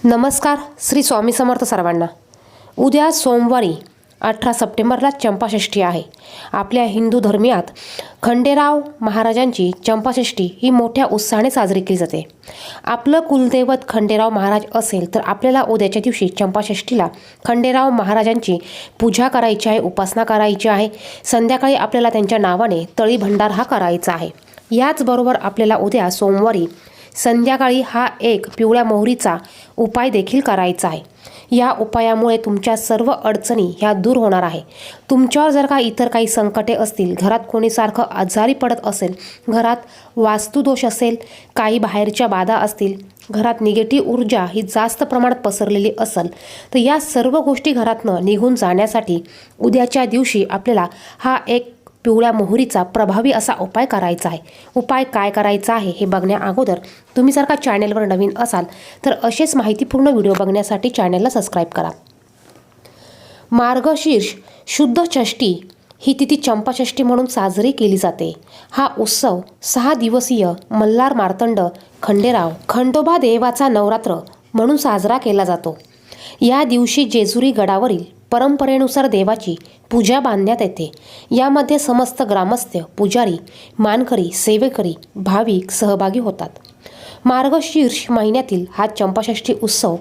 नमस्कार. श्री स्वामी समर्थ सर्वांना. उद्या सोमवारी 18 सप्टेंबरला चंपाषष्ठी आहे. आपल्या हिंदू धर्मियात खंडेराव महाराजांची चंपाषष्ठी ही मोठ्या उत्साहाने साजरी केली जाते. आपलं कुलदैवत खंडेराव महाराज असेल तर आपल्याला उद्याच्या दिवशी चंपाषष्ठीला खंडेराव महाराजांची पूजा करायची आहे, उपासना करायची आहे. संध्याकाळी आपल्याला त्यांच्या नावाने तळी भंडार हा करायचा आहे. याचबरोबर आपल्याला उद्या सोमवारी संध्याकाळी हा एक पिवळ्या मोहरीचा उपाय देखील करायचा आहे. या उपायामुळे तुमच्या सर्व अडचणी ह्या दूर होणार आहे. तुमच्यावर जर का इतर काही संकटे असतील, घरात कोणी सारखं आजारी पडत असेल, घरात वास्तुदोष असेल, काही बाहेरच्या बाधा असतील, घरात निगेटिव्ह ऊर्जा ही जास्त प्रमाणात पसरलेली असेल, तर या सर्व गोष्टी घरातनं निघून जाण्यासाठी उद्याच्या दिवशी आपल्याला हा एक पिवळ्या मोहरीचा प्रभावी असा उपाय करायचा आहे. उपाय काय करायचा आहे हे बघण्या अगोदर तुम्ही जर का चॅनेलवर नवीन असाल तर असेच माहितीपूर्ण व्हिडिओ बघण्यासाठी चॅनेलला सबस्क्राईब करा. मार्गशीर्ष शुद्ध षष्ठी ही तिथी चंपाषष्ठी म्हणून साजरी केली जाते. हा उत्सव 6 दिवसीय मल्हार मार्तंड खंडेराव खंडोबा देवाचा नवरात्र म्हणून साजरा केला जातो. या दिवशी जेजुरी गडावरील परंपरेनुसार देवाची पूजा बांधण्यात येते. यामध्ये समस्त ग्रामस्थ, पुजारी, मानकरी, सेवेकरी, भाविक सहभागी होतात. मार्गशीर्ष महिन्यातील हा चंपाषष्ठी उत्सव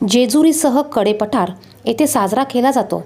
जेजुरीसह कडेपठार येथे साजरा केला जातो.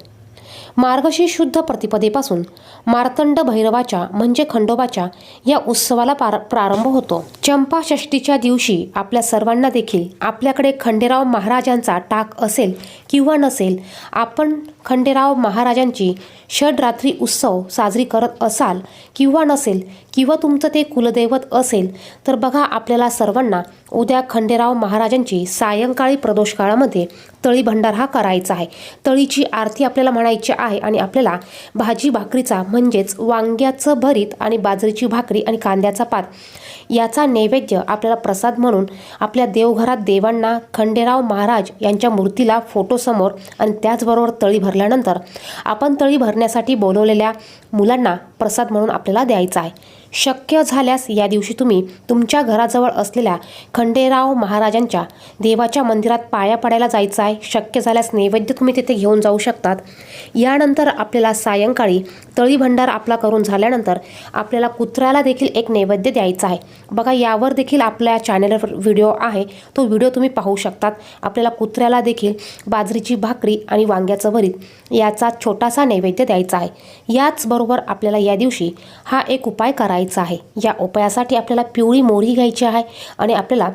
मार्गशीर्ष शुद्ध प्रतिपदेपासून मार्तंड भैरवाच्या म्हणजे खंडोबाच्या या उत्सवाला प्रारंभ होतो. चंपाषष्ठीच्या दिवशी आपल्या सर्वांना देखील आपल्याकडे खंडेराव महाराजांचा टाक असेल किंवा नसेल, आपण खंडेराव महाराजांची षडरात्री उत्सव साजरी करत असाल किंवा नसेल, किंवा तुमचं ते कुलदैवत असेल, तर बघा आपल्याला सर्वांना उद्या खंडेराव महाराजांची सायंकाळी प्रदोष काळामध्ये तळी भंडार हा करायचा आहे. तळीची आरती आपल्याला म्हणायची आहे आणि आपल्याला भाजी भाकरीचा म्हणजेच वांग्याचं भरीत आणि बाजरीची भाकरी आणि कांद्याचा पात याचा नैवेद्य आपल्याला प्रसाद म्हणून आपल्या देवघरात देवांना, खंडेराव महाराज यांच्या मूर्तीला फोटोसमोर आणि त्याचबरोबर तळी भरल्यानंतर आपण तळी भरण्यासाठी बोलवलेल्या मुलांना प्रसाद म्हणून आपल्याला द्यायचा आहे. शक्य झाल्यास या दिवशी तुम्ही तुमच्या घराजवळ असलेल्या खंडेराव महाराजांच्या देवाच्या मंदिरात पाया पडायला जायचं आहे. शक्य झाल्यास नैवेद्य तुम्ही तिथे घेऊन जाऊ शकतात. यानंतर आपल्याला सायंकाळी तळी भंडार आपला करून झाल्यानंतर आपल्याला कुत्र्याला देखील एक नैवेद्य द्यायचा आहे. बघा यावर देखील आपल्या चॅनेलवर व्हिडिओ आहे, तो व्हिडिओ तुम्ही पाहू शकतात. आपल्याला कुत्र्याला देखील बाजरीची भाकरी आणि वांग्याचं भरीत याचा छोटासा नैवेद्य द्यायचा आहे. याचबरोबर आपल्याला या दिवशी हा एक उपाय करायचा आहे. या उपायासाठी आपल्याला पिवळी मोहरी घ्यायची आहे आणि आपल्याला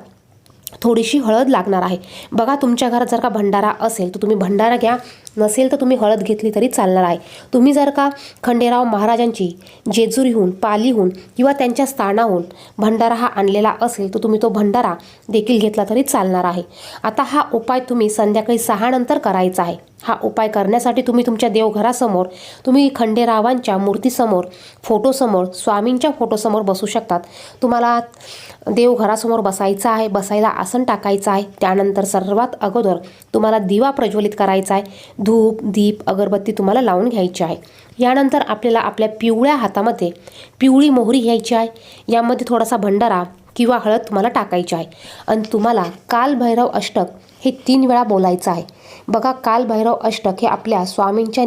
थोडीशी हळद लागणार आहे. बघा तुमच्या घरात जर का भंडारा असेल तर तुम्ही भंडारा घ्या, नसेल तर तुम्ही हळद घेतली तरी चालणार आहे. तुम्ही जर का खंडेराव महाराजांची जेजुरीहून, पालीहून किंवा त्यांच्या स्थानाहून भंडारा हा आणलेला असेल तर तुम्ही तो भंडारा देखील घेतला तरी चालणार आहे. आता हा उपाय तुम्ही संध्याकाळी 6 नंतर करायचा आहे. हा उपाय करण्यासाठी तुम्ही तुमच्या देवघरासमोर, तुम्ही खंडेरावांच्या मूर्तीसमोर, फोटोसमोर, स्वामींच्या फोटोसमोर बसू शकतात. तुम्हाला देवघरासमोर बसायचं आहे, बसायला आसन टाकायचं आहे. त्यानंतर सर्वात अगोदर तुम्हाला दिवा प्रज्वलित करायचा आहे. धूप, दीप, अगरबत्ती तुम्हाला लावून घ्यायची आहे. यानंतर आपल्याला आपल्या पिवळ्या हातामध्ये पिवळी मोहरी घ्यायची आहे. यामध्ये थोडासा भंडारा किंवा हळद तुम्हाला टाकायची आहे आणि तुम्हाला काल भैरव अष्टक हे 3 वेळा बोलायचं आहे. बघा काल भैरव अष्टक हे आपल्या स्वामींच्या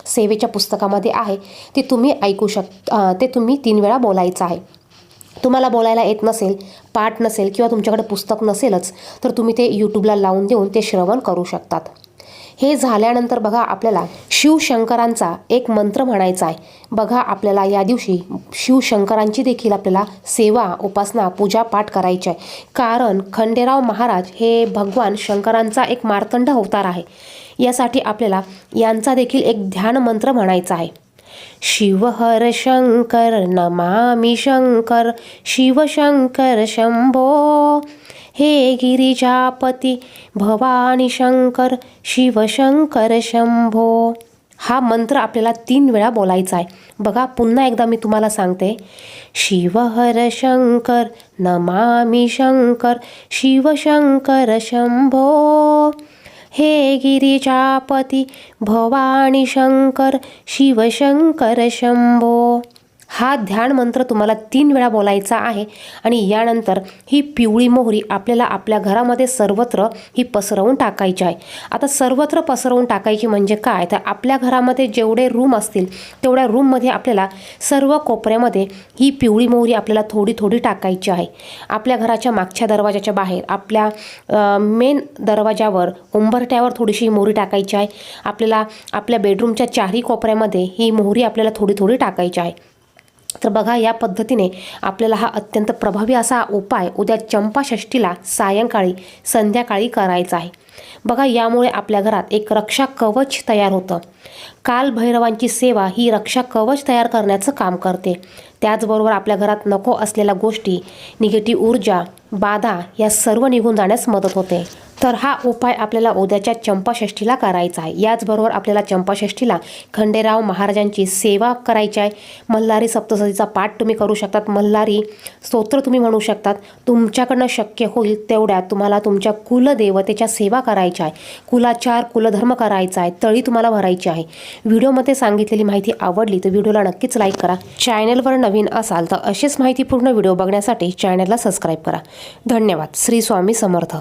सेवेच्या पुस्तकामध्ये आहे. ते तुम्ही ऐकू ते तुम्ही 3 वेळा बोलायचं आहे. तुम्हाला बोलायला येत नसेल, पाठ नसेल किंवा तुमच्याकडे पुस्तक नसेलच तर तुम्ही ते यूट्यूबला लावून देऊन ते श्रवण करू शकतात. हे झाल्यानंतर बघा आपल्याला शिवशंकरांचा एक मंत्र म्हणायचा आहे. बघा आपल्याला या दिवशी शिवशंकरांची देखील आपल्याला सेवा, उपासना, पूजा पाठ करायची आहे. कारण खंडेराव महाराज हे भगवान शंकरांचा एक मार्तंड अवतार आहे. यासाठी आपल्याला यांचा देखील एक ध्यान मंत्र म्हणायचा आहे. शिव हर शंकर नमामि शंकर, शिव शंकर शंभो, हे गिरिजापती भवानी शंकर, शिव शंकर शंभो. हा मंत्र आपल्याला 3 वेळा बोलायचा आहे. बघा पुन्हा एकदा मी तुम्हाला सांगते. शिव हर शंकर नमामि शंकर, शिव शंकर शंभो, हे गिरिजापती भवानी शंकर, शिव शंकर शंभो. हा ध्यान मंत्र तुम्हाला 3 वेळा बोलायचा आहे आणि यानंतर ही पिवळी मोहरी आपल्याला आपल्या घरामध्ये सर्वत्र ही पसरवून टाकायची आहे. आता सर्वत्र पसरवून टाकायची म्हणजे काय, तर आपल्या घरामध्ये जेवढे रूम असतील तेवढ्या रूममध्ये आपल्याला सर्व कोपऱ्यामध्ये ही पिवळी मोहरी आपल्याला थोडी थोडी टाकायची आहे. आपल्या घराच्या मागच्या दरवाजाच्या बाहेर, आपल्या मेन दरवाजावर, उंबरठ्यावर थोडीशी मोहरी टाकायची आहे. आपल्याला आपल्या बेडरूमच्या चारही कोपऱ्यामध्ये ही मोहरी आपल्याला थोडी थोडी टाकायची आहे. तर बघा, या पद्धतीने आपल्याला हा अत्यंत प्रभावी असा उपाय उद्या चंपाषष्ठीला सायंकाळी संध्याकाळी करायचा आहे. बघा, यामुळे आपल्या घरात एक रक्षा कवच तयार होतं. कालभैरवांची सेवा ही रक्षा कवच तयार करण्याचं काम करते. त्याचबरोबर आपल्या घरात नको असलेल्या गोष्टी, निगेटिव्ह ऊर्जा, बाधा या सर्व निघून जाण्यास मदत होते. तर हा उपाय आपल्याला उद्याच्या चंपाषष्ठीला करायचा आहे. याचबरोबर आपल्याला चंपाषष्ठीला खंडेराव महाराजांची सेवा करायची आहे. मल्हारी सप्तशतीचा पाठ तुम्ही करू शकतात. मल्हारी स्तोत्र तुम्ही म्हणू शकतात. तुमच्याकडनं शक्य होईल तेवढ्या तुम्हाला तुमच्या कुलदेवतेच्या सेवा करायच्या आहे. कुलाचार, कुलधर्म करायचा आहे. तळी तुम्हाला भरायची आहे. व्हिडिओमध्ये सांगितलेली माहिती आवडली तर व्हिडिओला नक्कीच लाईक करा. चॅनलवर नवीन असाल तर असेच माहितीपूर्ण व्हिडिओ बघण्यासाठी चॅनलला सबस्क्राईब करा. धन्यवाद. श्री स्वामी समर्थ.